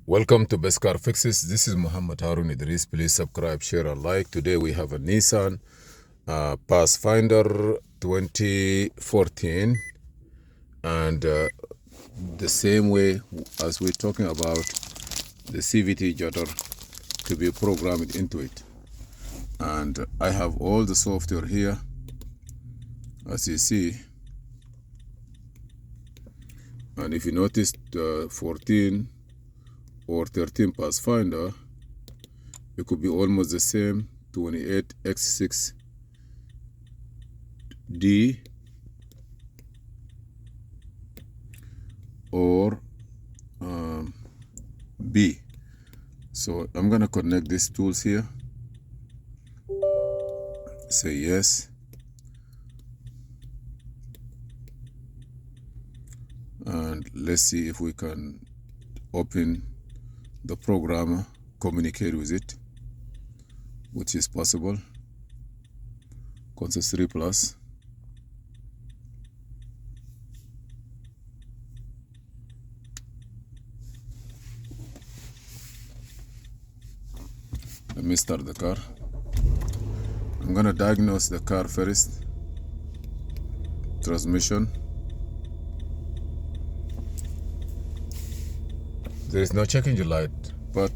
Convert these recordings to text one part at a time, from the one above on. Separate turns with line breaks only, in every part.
Welcome to Best Car Fixes. This is Muhammad Harun Idris. Please subscribe, share, and like. Today we have a Nissan Pathfinder 2014, and the same way as we're talking about the CVT Judder to be programmed into it. And I have all the software here, as you see. And if you notice, 14 or 13 Pathfinder, it could be almost the same 28X6D or B. So I'm gonna connect these tools here. Say yes. And let's see if we can open the programmer, communicate with it, which is possible. Console 3 Plus. Let me start the car. I'm gonna diagnose the car first. Transmission. There is no check engine light, but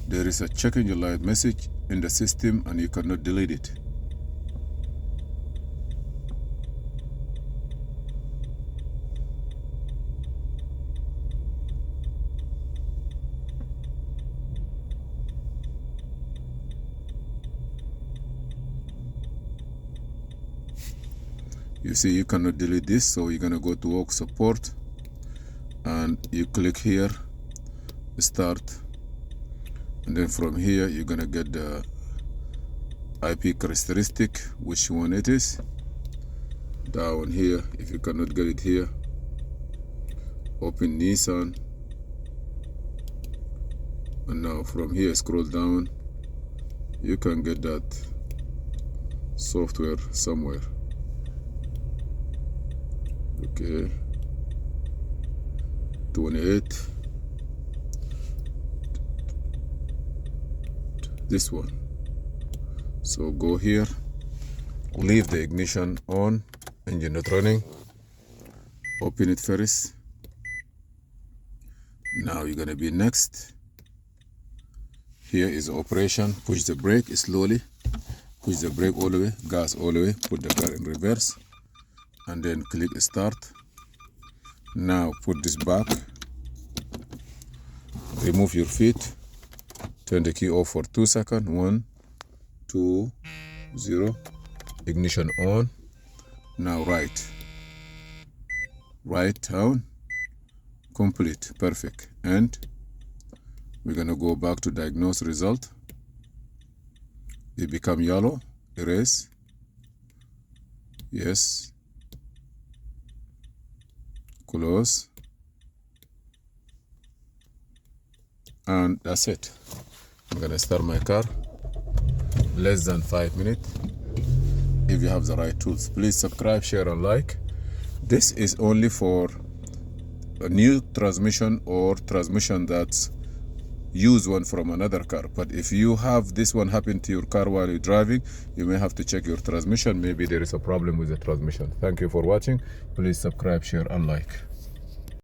there is a check engine light message in the system and you cannot delete it. You see, you cannot delete this, so you're gonna go to work support and you click here, start, and then from here you're gonna get the IP characteristic, which one it is. Down here, if you cannot get it here, open Nissan, and now from here scroll down, you can get that software somewhere. Okay, 28, this one. So go here, leave the ignition on, engine not running, open it first. Now you're gonna be next. Here is operation. Push the brake slowly, push the brake all the way, gas all the way, put the car in reverse, and then click start. Now put this back, remove your feet, turn the key off for 2 seconds. 1, 2, 0, ignition on. Now right down, complete, perfect. And we're gonna go back to diagnose result. It become yellow, erase, yes, close, and that's it. I'm gonna start my car. Less than 5 minutes. If you have the right tools, please subscribe, share, and like. This is only for a new transmission or transmission that's use one from another car. But if you have this one happen to your car while you're driving, you may have to check your transmission. Maybe there is a problem with the transmission. Thank you for watching. Please subscribe, share, and like.